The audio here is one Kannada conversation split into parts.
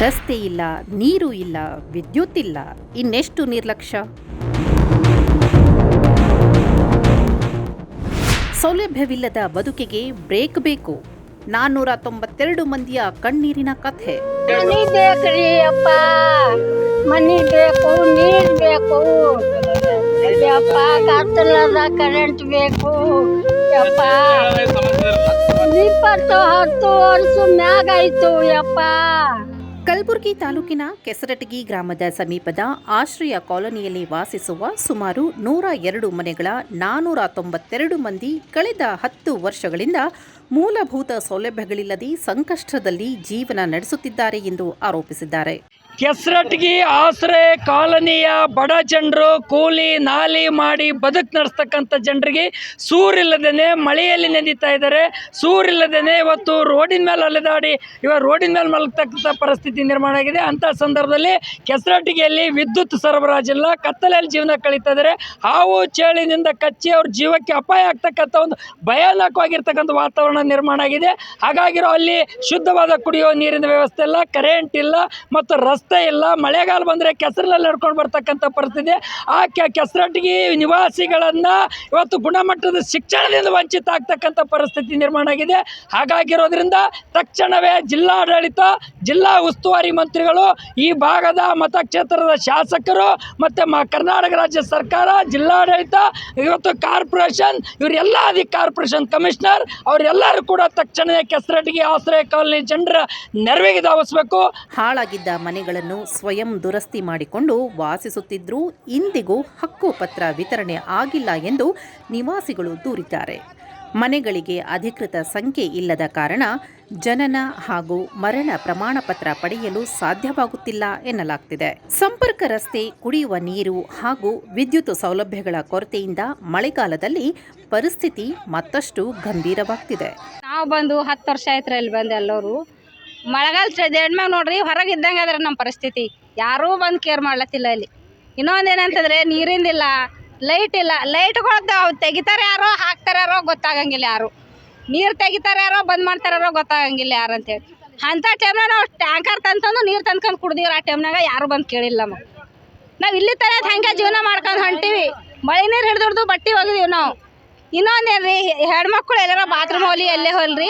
ರಸ್ತೆ ಇಲ್ಲ, ನೀರು ಇಲ್ಲ, ವಿದ್ಯುತ್ ಇಲ್ಲ, ಇನ್ನೆಷ್ಟು ನಿರ್ಲಕ್ಷ್ಯ. ಸೌಲಭ್ಯವಿಲ್ಲದ ಬದುಕಿಗೆ ಬ್ರೇಕ್ ಬೇಕು. 492 ಮಂದಿಯ ಕಣ್ಣೀರಿನ ಕಥೆ. ಮನಿ ಬೇಕ್ರಿ ಅಪ್ಪ, ಮನಿ ಬೇಕು, ನೀರ್ ಬೇಕು ಯಪ್ಪ, ಕತ್ತಲದ ಕರೆಂಟ್ ಬೇಕು ಯಪ್ಪ. 20-10 ವರ್ಷ ಮ್ಯಾಗ ಆಯ್ತು ಯಪ್ಪ. ಕಲಬುರಗಿ ತಾಲೂಕಿನ ಕೆಸರಟಗಿ ಗ್ರಾಮದ ಸಮೀಪದ ಆಶ್ರಯ ಕಾಲೋನಿಯಲ್ಲಿ ವಾಸಿಸುವ ಸುಮಾರು 102 ಮನೆಗಳ 492 ಮಂದಿ ಕಳೆದ 10 ವರ್ಷಗಳಿಂದ ಮೂಲಭೂತ ಸೌಲಭ್ಯಗಳಿಲ್ಲದೆ ಸಂಕಷ್ಟದಲ್ಲಿ ಜೀವನ ನಡೆಸುತ್ತಿದ್ದಾರೆ ಎಂದು ಆರೋಪಿಸಿದ್ದಾರೆ. ಕೆಸರಟಗಿ ಆಶ್ರಯ ಕಾಲೋನಿಯ ಬಡ ಜನರು ಕೂಲಿ ನಾಲಿ ಮಾಡಿ ಬದುಕು ನಡೆಸ್ತಕ್ಕಂಥ ಜನರಿಗೆ ಸೂರಿಲ್ಲದೇ ಮಳೆಯಲ್ಲಿ ನೆಂದಿತಾ ಇದ್ದಾರೆ. ಸೂರಿಲ್ಲದೇ ಇವತ್ತು ರೋಡಿನ ಮೇಲೆ ಅಲೆದಾಡಿ ರೋಡಿನ ಮೇಲೆ ಮಲಗತಕ್ಕಂಥ ಪರಿಸ್ಥಿತಿ ನಿರ್ಮಾಣ ಆಗಿದೆ. ಅಂಥ ಸಂದರ್ಭದಲ್ಲಿ ಕೆಸರಟಗಿಯಲ್ಲಿ ವಿದ್ಯುತ್ ಸರಬರಾಜಿಲ್ಲ, ಕತ್ತಲೆಯಲ್ಲಿ ಜೀವನ ಕಳೀತಾ ಇದ್ದಾರೆ. ಹಾವು ಚೇಳಿನಿಂದ ಕಚ್ಚಿ ಅವ್ರ ಜೀವಕ್ಕೆ ಅಪಾಯ ಆಗ್ತಕ್ಕಂಥ ಒಂದು ಭಯಾನಕವಾಗಿರ್ತಕ್ಕಂಥ ವಾತಾವರಣ ನಿರ್ಮಾಣ ಆಗಿದೆ. ಹಾಗಾಗಿರೋ ಅಲ್ಲಿ ಶುದ್ಧವಾದ ಕುಡಿಯುವ ನೀರಿನ ವ್ಯವಸ್ಥೆ ಇಲ್ಲ, ಕರೆಂಟ್ ಇಲ್ಲ ಮತ್ತು ರಸ್ತೆ ಇಲ್ಲ. ಮಳೆಗಾಲ ಬಂದರೆ ಕೆಸರಲ್ಲಿ ನಡ್ಕೊಂಡು ಬರ್ತಕ್ಕಂಥ ಪರಿಸ್ಥಿತಿ. ಆ ಕೆಸರಟಗಿ ನಿವಾಸಿಗಳನ್ನು ಇವತ್ತು ಗುಣಮಟ್ಟದ ಶಿಕ್ಷಣದಿಂದ ವಂಚಿತ ಆಗ್ತಕ್ಕಂಥ ಪರಿಸ್ಥಿತಿ ನಿರ್ಮಾಣ ಆಗಿದೆ. ಹಾಗಾಗಿರೋದ್ರಿಂದ ತಕ್ಷಣವೇ ಜಿಲ್ಲಾಡಳಿತ, ಜಿಲ್ಲಾ ಉಸ್ತುವಾರಿ ಮಂತ್ರಿಗಳು, ಈ ಭಾಗದ ಮತಕ್ಷೇತ್ರದ ಶಾಸಕರು ಮತ್ತು ಕರ್ನಾಟಕ ರಾಜ್ಯ ಸರ್ಕಾರ, ಜಿಲ್ಲಾಡಳಿತ, ಇವತ್ತು ಕಾರ್ಪೊರೇಷನ್, ಇವರೆಲ್ಲ ಕಾರ್ಪೊರೇಷನ್ ಕಮಿಷನರ್ ಅವರೆಲ್ಲರೂ ಕೂಡ ತಕ್ಷಣ ಕೆಸರಟಗಿ ಆಶ್ರಯ ಕಾಲೋನಿ ಜನರ ನೆರವಿಗೆ ಧಾವಿಸಬೇಕು. ಹಾಳಾಗಿದ್ದ ಮನೆಗಳನ್ನು ಸ್ವಯಂ ದುರಸ್ತಿ ಮಾಡಿಕೊಂಡು ವಾಸಿಸುತ್ತಿದ್ದರೂ ಇಂದಿಗೂ ಹಕ್ಕುಪತ್ರ ವಿತರಣೆ ಆಗಿಲ್ಲ ಎಂದು ನಿವಾಸಿಗಳು ದೂರಿದ್ದಾರೆ. ಮನೆಗಳಿಗೆ ಅಧಿಕೃತ ಸಂಖ್ಯೆ ಇಲ್ಲದ ಕಾರಣ ಜನನ ಹಾಗೂ ಮರಣ ಪ್ರಮಾಣ ಪತ್ರ ಪಡೆಯಲು ಸಾಧ್ಯವಾಗುತ್ತಿಲ್ಲ ಎನ್ನಲಾಗ್ತಿದೆ. ಸಂಪರ್ಕ ರಸ್ತೆ, ಕುಡಿಯುವ ನೀರು ಹಾಗೂ ವಿದ್ಯುತ್ ಸೌಲಭ್ಯಗಳ ಕೊರತೆಯಿಂದ ಮಳೆಗಾಲದಲ್ಲಿ ಪರಿಸ್ಥಿತಿ ಮತ್ತಷ್ಟು ಗಂಭೀರವಾಗ್ತಿದೆ. ನಾವು ಬಂದು 10 ವರ್ಷ ಆಯ್ತು ಇಲ್ಲಿ ಬಂದು ಎಲ್ಲರೂ. ಮಳೆಗಾಲ ಮ್ಯಾಗ ನೋಡ್ರಿ ಹೊರಗೆ ಇದ್ದಂಗೆ ಅದ್ರ ನಮ್ಮ ಪರಿಸ್ಥಿತಿ. ಯಾರೂ ಬಂದು ಕೇರ್ ಮಾಡ್ಲತ್ತಿಲ್ಲ ಇಲ್ಲಿ. ಇನ್ನೊಂದೇನಂತಂದ್ರೆ ನೀರಿಂದಿಲ್ಲ, ಲೈಟ್ ಇಲ್ಲ. ಲೈಟ್ಗಳು ಅವು ತೆಗಿತಾರೆ ಯಾರೋ, ಹಾಕ್ತಾರೆ ಯಾರೋ ಗೊತ್ತಾಗಂಗಿಲ್ಲ ಯಾರು. ನೀರು ತೆಗಿತಾರೆ ಯಾರೋ, ಬಂದ್ ಮಾಡ್ತಾರೋ ಗೊತ್ತಾಗಂಗಿಲ್ಲ ಯಾರು ಅಂತೇಳಿ. ಅಂಥ ಟೈಮ್ನಾಗ ನಾವು ಟ್ಯಾಂಕರ್ ತಂದು ನೀರು ತಂದ್ಕೊಂಡು ಕುಡ್ದೀವ್ರಿ. ಆ ಟೈಮ್ನಾಗ ಯಾರು ಬಂದು ಕೇಳಿಲ್ಲ ನಮಗೆ. ನಾವು ಇಲ್ಲಿ ತರ ಹಂಗೆ ಜೀವನ ಮಾಡ್ಕೊಂಡು ಹೊಂಟೀವಿ. ಮಳೆ ನೀರು ಹಿಡಿದು ಬಟ್ಟೆ ಒಗಿದೀವಿ ನಾವು. ಇನ್ನೊಂದೇನ್ರಿ, ಹೆಣ್ಮಕ್ಳು ಎಲ್ಲಾರ ಬಾತ್ರೂಮ್ ಹೋಗ್ಲಿ ಎಲ್ಲೇ ಹೋಲ್ರಿ,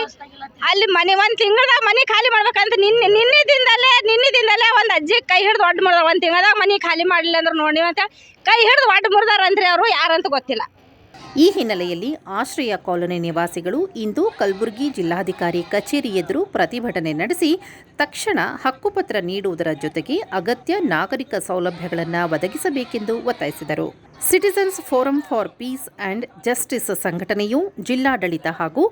ಅಲ್ಲಿ ಮನೆ 1 ತಿಂಗಳದಾಗ ಮನೆ ಖಾಲಿ ಮಾಡ್ಬೇಕಂತ ನಿನ್ನೆದಿಂದಲೇ ಒಂದು ಅಜ್ಜಿ ಕೈ ಹಿಡಿದು ಒಡ್ಡು ಮುರಿದಾರ. 1 ತಿಂಗಳದಾಗ ಮನೆ ಖಾಲಿ ಮಾಡಲಿಲ್ಲ ಅಂದ್ರೆ ನೋಡಿ ಅಂತ ಕೈ ಹಿಡಿದು ಒಡ್ಡು ಮುರಿದಾರಂತ್ರಿ. ಅವರು ಯಾರಂತ ಗೊತ್ತಿಲ್ಲ. ಈ ಹಿನ್ನೆಲೆಯಲ್ಲಿ ಆಶ್ರಯ ಕಾಲೋನಿ ನಿವಾಸಿಗಳು ಇಂದು ಕಲಬುರಗಿ ಜಿಲ್ಲಾಧಿಕಾರಿ ಕಚೇರಿ ಎದುರು ಪ್ರತಿಭಟನೆ ನಡೆಸಿ ತಕ್ಷಣ ಹಕ್ಕುಪತ್ರ ನೀಡುವುದರ ಜೊತೆಗೆ ಅಗತ್ಯ ನಾಗರಿಕ ಸೌಲಭ್ಯಗಳನ್ನು ಒದಗಿಸಬೇಕೆಂದು ಒತ್ತಾಯಿಸಿದರು. Citizens forum for peace and justice ಸಂಘಟನೆಯು ಜಿಲ್ಲಾಡಳಿತ ಹಾಗೂ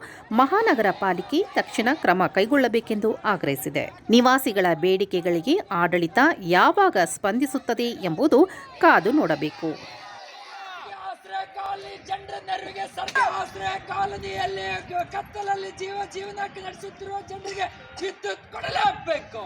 ಮಹಾನಗರ ಪಾಲಿಕೆ ತಕ್ಷಣ ಕ್ರಮ ಕೈಗೊಳ್ಳಬೇಕೆಂದು ಆಗ್ರಹಿಸಿದೆ. ನಿವಾಸಿಗಳ ಬೇಡಿಕೆಗಳಿಗೆ ಆಡಳಿತ ಯಾವಾಗ ಸ್ಪಂದಿಸುತ್ತದೆ ಎಂಬುದು ಕಾದು ನೋಡಬೇಕು. ಜನರ ನೆರವಿಗೆ ಸರ್ಕಾರ ಆಶ್ರಯ ಕಾಲೋನಿಯಲ್ಲಿ ಕತ್ತಲಲ್ಲಿ ಜೀವನ ನಡೆಸುತ್ತಿರುವ ಜನರಿಗೆ ವಿದ್ಯುತ್ ಕೊಡಲೇಬೇಕು.